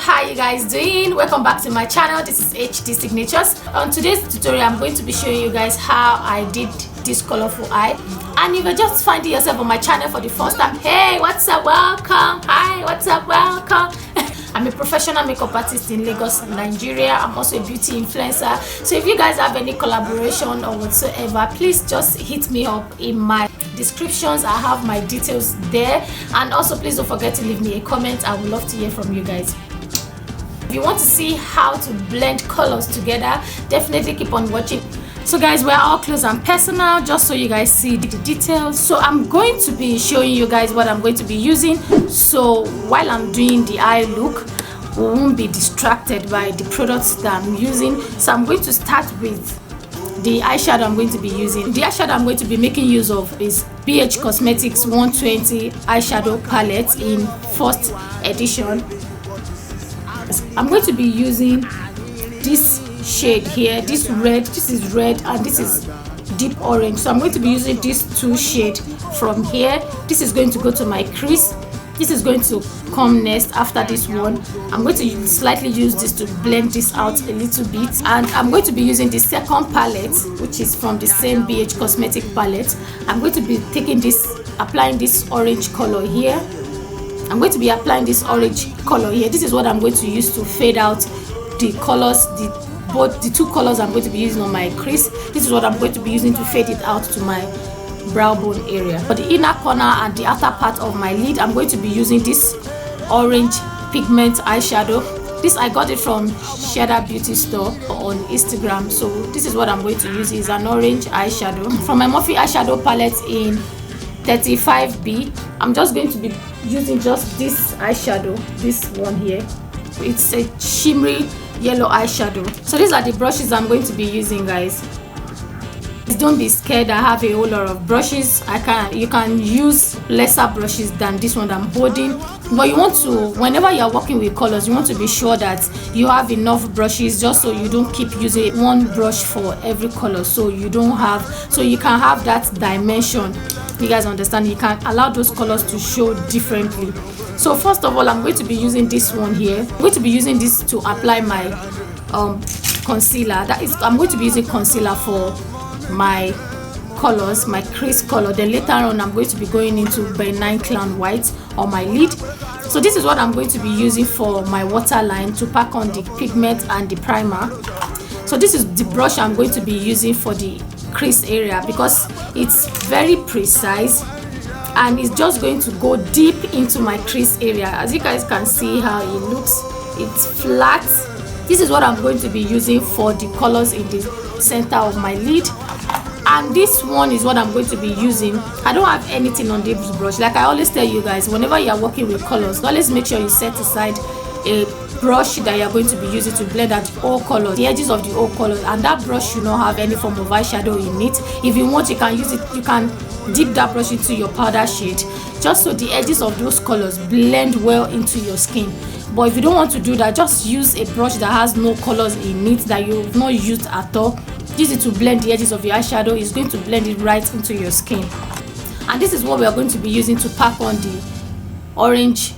How you guys doing? Welcome back to my channel. This is HD Signatures. On today's tutorial, I'm going to be showing you guys how I did this colorful eye. And if you're just finding yourself on my channel for the first time, hey, what's up, welcome. Hi, what's up, welcome. I'm a professional makeup artist in Lagos, Nigeria. I'm also a beauty influencer. So if you guys have any collaboration or whatsoever, please just hit me up in my descriptions. I have my details there. And also please don't forget to leave me a comment. I would love to hear from you guys. If you want to see how to blend colors together, definitely keep on watching. So guys, we're all close and personal, just so you guys see the details. So I'm going to be showing you guys what I'm going to be using, so while I'm doing the eye look, we won't be distracted by the products that I'm using. So I'm going to start with the eyeshadow I'm going to be using. The eyeshadow I'm going to be making use of is BH Cosmetics 120 eyeshadow palette in first edition. I'm going to be using this shade here, this is red and this is deep orange. So I'm going to be using these two shades from here. This is going to go to my crease. This is going to come next after this one. I'm going to slightly use this to blend this out a little bit, and I'm going to be using the second palette, which is from the same BH Cosmetic palette. I'm going to be taking this, applying this orange color here. I'm going to be applying this orange color here. This is what I'm going to use to fade out the colors, both the two colors I'm going to be using on my crease. This is what I'm going to be using to fade it out to my brow bone area. For the inner corner and the outer part of my lid, I'm going to be using this orange pigment eyeshadow. This I got it from Shadow Beauty Store on Instagram. So this is what I'm going to use, is an orange eyeshadow from my Morphe eyeshadow palette in 35B. I'm just going to be using just this eyeshadow, this one here. It's a shimmery yellow eyeshadow. So these are the brushes I'm going to be using, guys. Please don't be scared. I have a whole lot of brushes. You can use lesser brushes than this one that I'm holding, but you want to, whenever you're working with colors, you want to be sure that you have enough brushes, just so you don't keep using one brush for every color, so you can have that dimension. You guys understand? You can allow those colors to show differently. So first of all, I'm going to be using this one here. I'm going to be using this to apply my concealer. I'm going to be using concealer for my colors, my crease color. Then later on, I'm going to be going into benign clown white on my lid. So this is what I'm going to be using for my waterline to pack on the pigment and the primer. So this is the brush I'm going to be using for the crease area, because it's very precise and it's just going to go deep into my crease area. As you guys can see how it looks, it's flat. This is what I'm going to be using for the colors in the center of my lid, and this one is what I'm going to be using. I don't have anything on this brush. Like I always tell you guys, whenever you are working with colors, always make sure you set aside a brush that you're going to be using to blend out all colors, the edges of the all colors, and that brush should not have any form of eyeshadow in it. If you want, you can use it, you can dip that brush into your powder shade, just so the edges of those colors blend well into your skin. But if you don't want to do that, just use a brush that has no colors in it, that you've not used at all. Use it to blend the edges of your eyeshadow. It's going to blend it right into your skin. And this is what we are going to be using to pack on the orange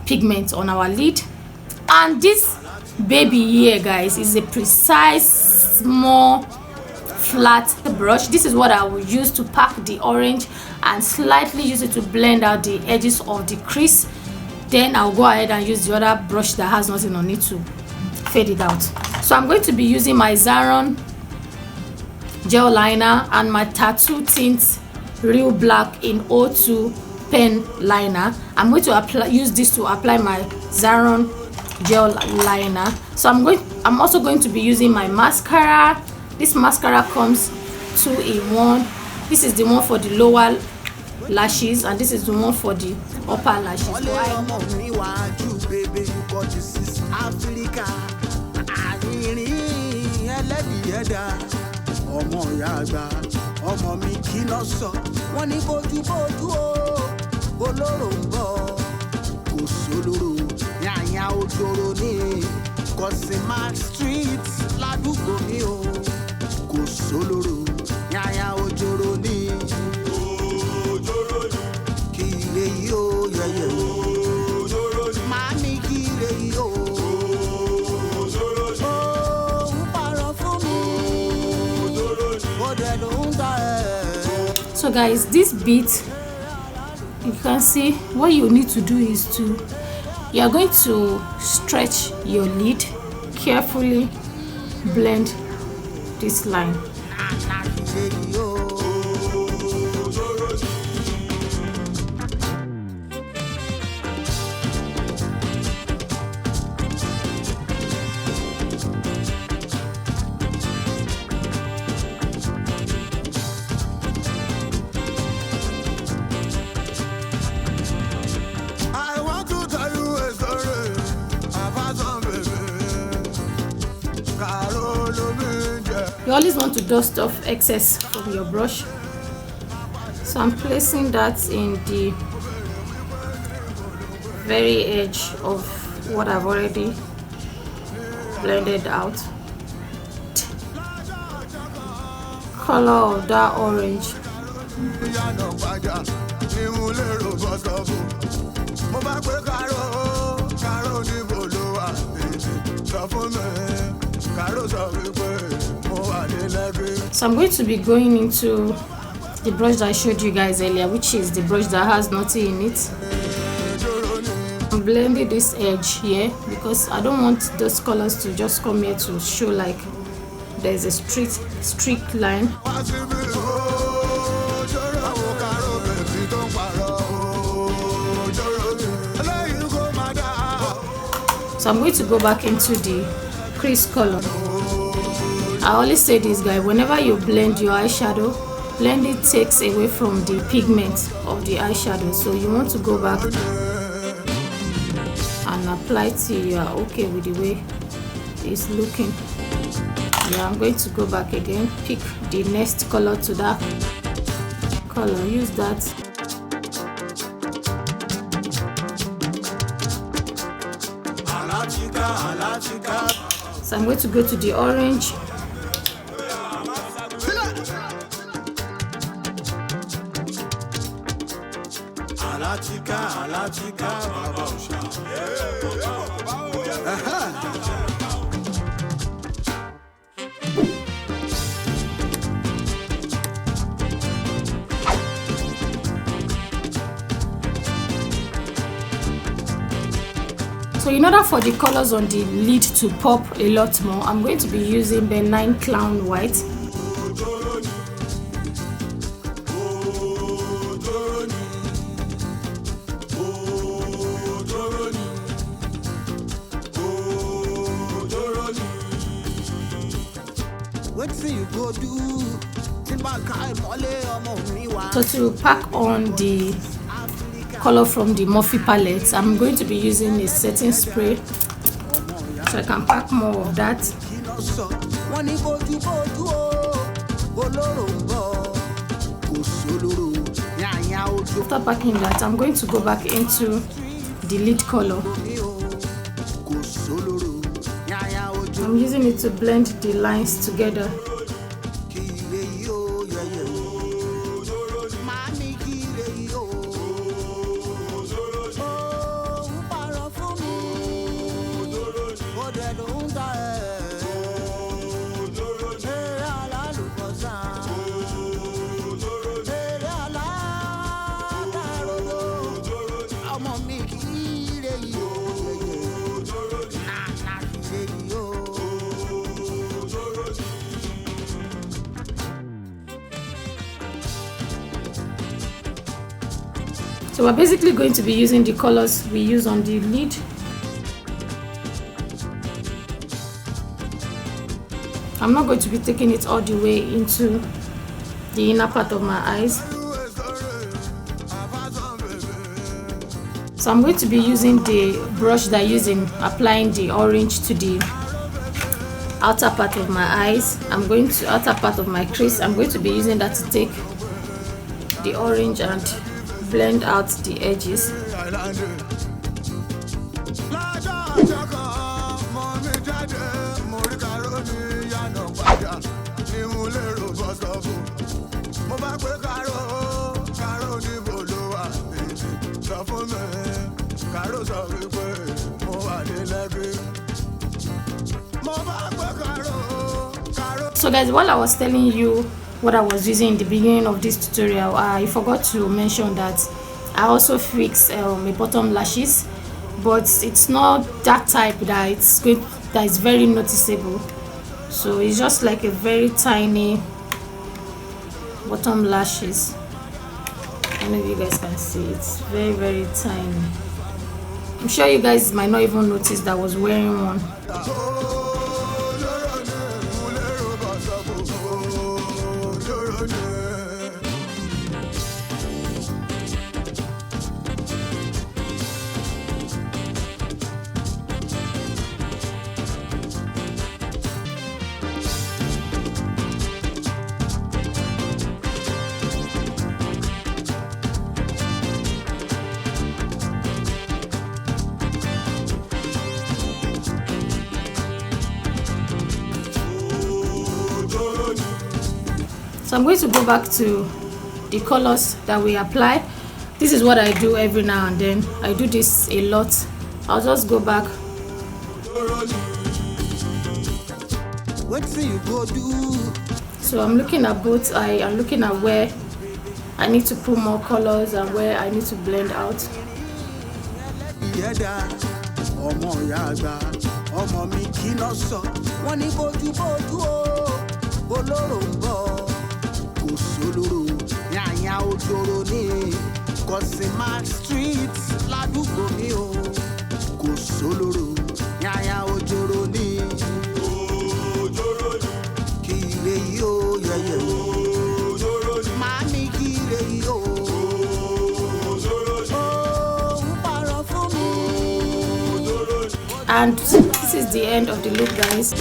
pigment on our lid. And this baby here, guys, is a precise, small, flat brush. This is what I will use to pack the orange and slightly use it to blend out the edges of the crease. Then I'll go ahead and use the other brush that has nothing on it to fade it out. So I'm going to be using my Zaron gel liner and my Tattoo Tint Real Black in 02 pen liner. I'm going to use this to apply my Zaron gel liner. So I'm also going to be using my mascara. This mascara comes 2 in 1. This is the one for the lower lashes and this is the one for the upper lashes. Mami kire yo So guys, this bit, you can see what you need to do is you are going to stretch your lid, carefully blend this line. You always want to dust off excess from your brush. So I'm placing that in the very edge of what I've already blended out. Color of that orange. So I'm going to be going into the brush that I showed you guys earlier, which is the brush that has nothing in it. I'm blending this edge here because I don't want those colors to just come here to show like there's a streak line. So I'm going to go back into the crease color. I always say this, guys, whenever you blend your eyeshadow, blending takes away from the pigment of the eyeshadow. So you want to go back and apply till you are okay with the way it's looking. Yeah, I'm going to go back again, pick the next color to that color, use that. So I'm going to go to the orange. So in order for the colors on the lid to pop a lot more, I'm going to be using the 9 Clown White. So to pack on the color from the Morphe palette, I'm going to be using a setting spray so I can pack more of that. After packing that, I'm going to go back into the lid color. I'm using it to blend the lines together. So we're basically going to be using the colors we use on the lid. I'm not going to be taking it all the way into the inner part of my eyes. So I'm going to be using the brush that I use in applying the orange to the outer part of my eyes. Outer part of my crease. I'm going to be using that to take the orange and blend out the edges. So guys, while I was telling you what I was using in the beginning of this tutorial, I forgot to mention that I also fix a bottom lashes, but it's not that type that is very noticeable. So it's just like a very tiny bottom lashes. I don't know if you guys can see, it's very tiny. I'm sure you guys might not even notice that I was wearing one. So I'm going to go back to the colors that we apply. This is what I do every now and then. I do this a lot. I'll just go back. So I'm looking at both. I am looking at where I need to put more colors and where I need to blend out. And this is the end of the look, guys.